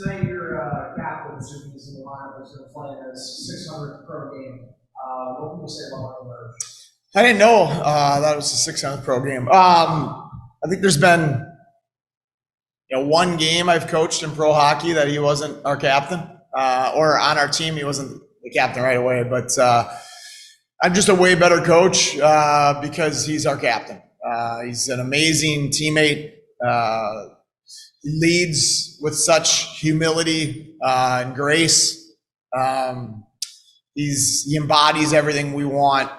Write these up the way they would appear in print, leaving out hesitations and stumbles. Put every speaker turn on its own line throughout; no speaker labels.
Tonight, your captain, assuming he's in the lineup, is going to play in his 600th pro game. What can you say about Michael Burge?
I didn't know that was the 600th pro game. I think there's been one game I've coached in pro hockey that he wasn't our captain, or on our team he wasn't the captain right away. But I'm just a way better coach because he's our captain. He's an amazing teammate. Leads with such humility and grace. He embodies everything we want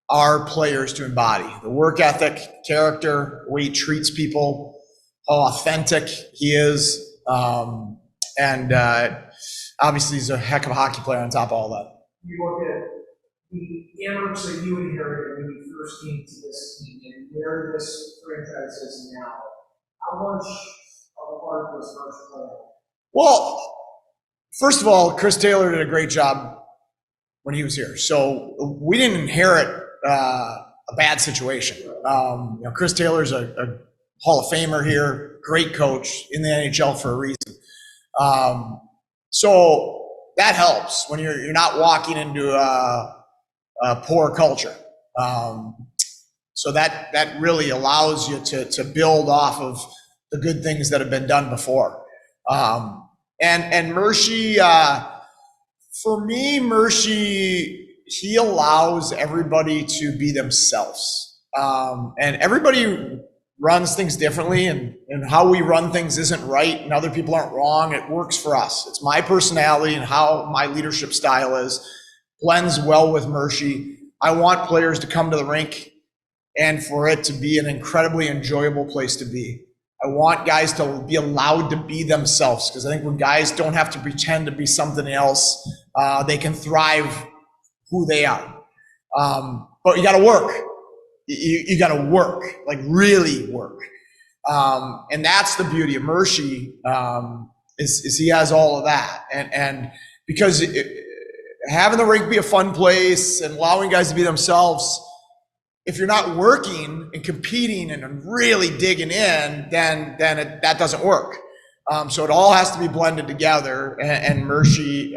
our players to embody: the work ethic, character, the way he treats people, how authentic he is, and obviously he's a heck of a hockey player on top of all that.
You look at the Amherst that you inherited when you first came to this team and where this franchise is now. How much of a part was Merch playing?
Well, first of all, Chris Taylor did a great job when he was here. So we didn't inherit a bad situation. Chris Taylor's a Hall of Famer here, great coach in the NHL for a reason. So that helps when you're not walking into a poor culture. So that really allows you to build off of the good things that have been done before. And Mercy, for me, he allows everybody to be themselves. And everybody runs things differently, and how we run things isn't right and other people aren't wrong. It works for us. It's my personality and how my leadership style is, blends well with Mercy. I want players to come to the rink and for it to be an incredibly enjoyable place to be. I want guys to be allowed to be themselves, because I think when guys don't have to pretend to be something else, they can thrive who they are. But you got to work. You got to work, like really work. And that's the beauty of Mercy, is he has all of that. And because having the rink be a fun place and allowing guys to be themselves, if you're not working and competing and really digging in, then that doesn't work. So it all has to be blended together, and Mercy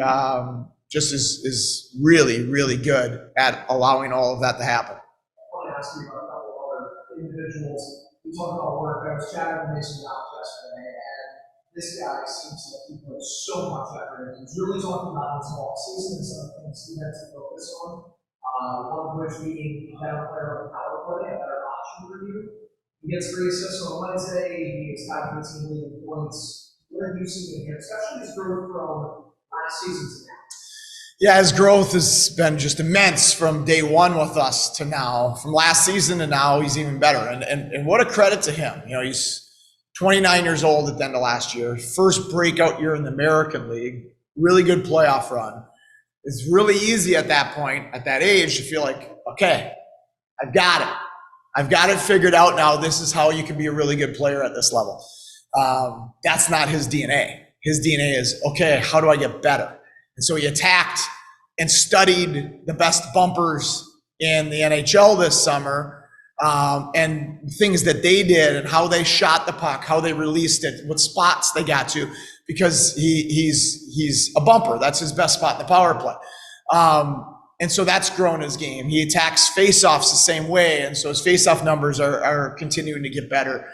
just is really, really good at allowing all of that to happen.
I want to ask you about a couple of other individuals. We talk about work. I was chatting with Mason Rochester today, and this guy seems like he puts so much effort in. He's really talking about his off season and some things he had to focus on. One of which being a better player on the power play, a better option for you. He gets 3 assists on Wednesday. He is tied for the team leading points. What have you seen in him, especially his growth from last season to now?
Yeah, his growth has been just immense from day one with us to now. From last season to now, he's even better. And what a credit to him. He's 29 years old at the end of last year. First breakout year in the American League. Really good playoff run. It's really easy at that point, at that age, to feel like, okay, I've got it. I've got it figured out now. This is how you can be a really good player at this level. That's not his DNA. His DNA is, okay, how do I get better? And so he attacked and studied the best bumpers in the NHL this summer, and things that they did and how they shot the puck, how they released it, what spots they got to, because he's a bumper. That's his best spot in the power play. And so that's grown his game. He attacks faceoffs the same way, and so his faceoff numbers are continuing to get better.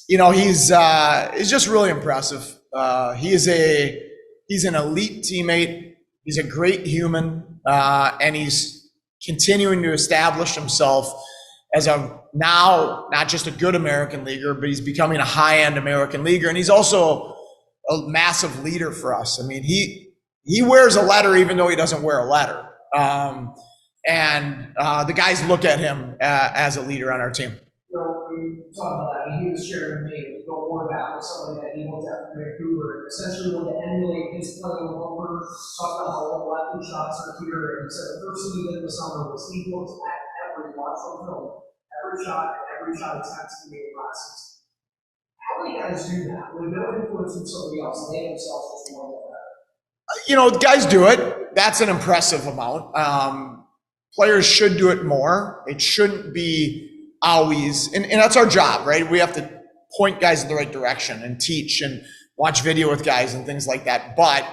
He's just really impressive. He's an elite teammate. He's a great human, and he's continuing to establish himself as now not just a good American leaguer, but he's becoming a high-end American leaguer, and he's also a massive leader for us. I mean, he wears a letter even though he doesn't wear a letter, and the guys look at him as a leader on our team.
We talked about that. He was sharing with me, don't worry about with somebody that he looked at from Vancouver, and essentially wanted to emulate his play on the bumper, talk about how all the lefty shots are here, and he said the first thing he did this summer was he looked at every watch on film, every shot attempt he made last season. How many guys do that? With no influence from somebody else, they themselves just want to get better.
Guys do it. That's an impressive amount. Players should do it more. It shouldn't be always, and that's our job, right? We have to point guys in the right direction and teach and watch video with guys and things like that. But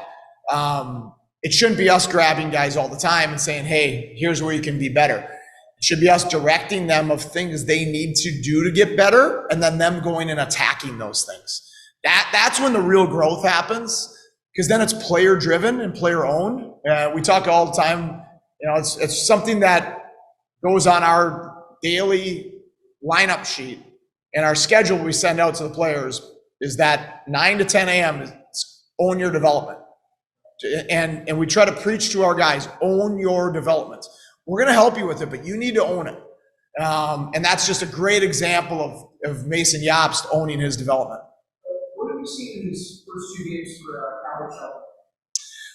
it shouldn't be us grabbing guys all the time and saying, hey, here's where you can be better. It should be us directing them of things they need to do to get better, and then them going and attacking those things. That's when the real growth happens, because then it's player driven and player owned. We talk all the time, it's something that goes on our daily lineup sheet and our schedule we send out to the players is that 9 to 10 a.m. is own your development. And we try to preach to our guys, own your development. We're going to help you with it, but you need to own it. And that's just a great example of Mason Jobst owning his development.
What have you seen in his first 2 games for college?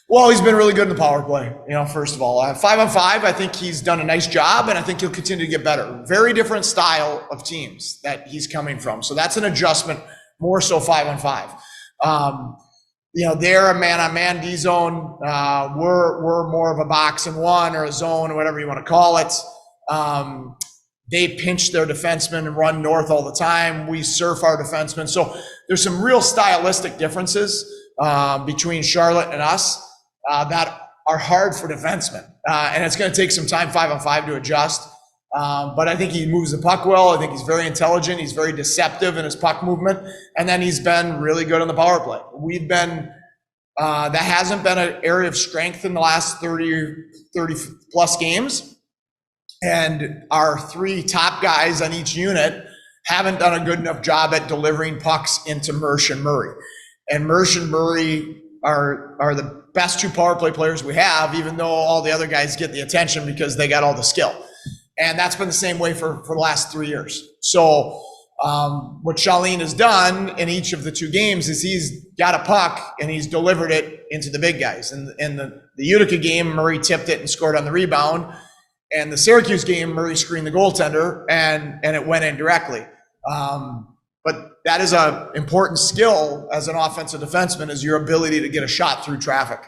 Well, he's been really good in the power play, first of all. 5-on-5, I think he's done a nice job, and I think he'll continue to get better. Very different style of teams that he's coming from. So that's an adjustment, more so 5-on-5. They're a man-on-man D zone. We're more of a box and one or a zone or whatever you want to call it. They pinch their defensemen and run north all the time. We surf our defensemen. So there's some real stylistic differences between Charlotte and us that are hard for defensemen. And it's going to take some time 5-on-5 to adjust. But I think he moves the puck well. I think he's very intelligent. He's very deceptive in his puck movement. And then he's been really good on the power play. That hasn't been an area of strength in the last 30 plus games. And our 3 top guys on each unit haven't done a good enough job at delivering pucks into Mersch and Murray. And Mersch and Murray are the best 2 power play players we have, even though all the other guys get the attention because they got all the skill. And that's been the same way for the last 3 years. So what Shaleen has done in each of the 2 games is he's got a puck and he's delivered it into the big guys. And in the Utica game, Murray tipped it and scored on the rebound. And the Syracuse game, Murray screened the goaltender and it went in directly. But that is an important skill as an offensive defenseman, is your ability to get a shot through traffic.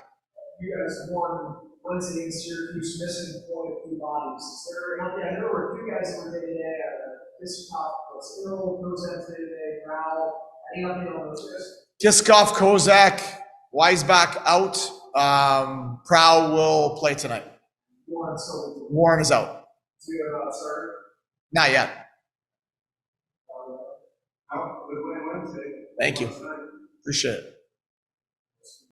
You guys won Wednesday in Syracuse, missing point of 2 bodies. Is there anything? I know there were 2 guys that were day to day. Kiskov was ill, Kozak day to day, Brow. Any update on those guys?
Kiskov, Kozak, Weisbach out. Prow will play tonight. Warren is out.
Do you have started?
Not yet.
Wednesday.
Thank you. Appreciate it.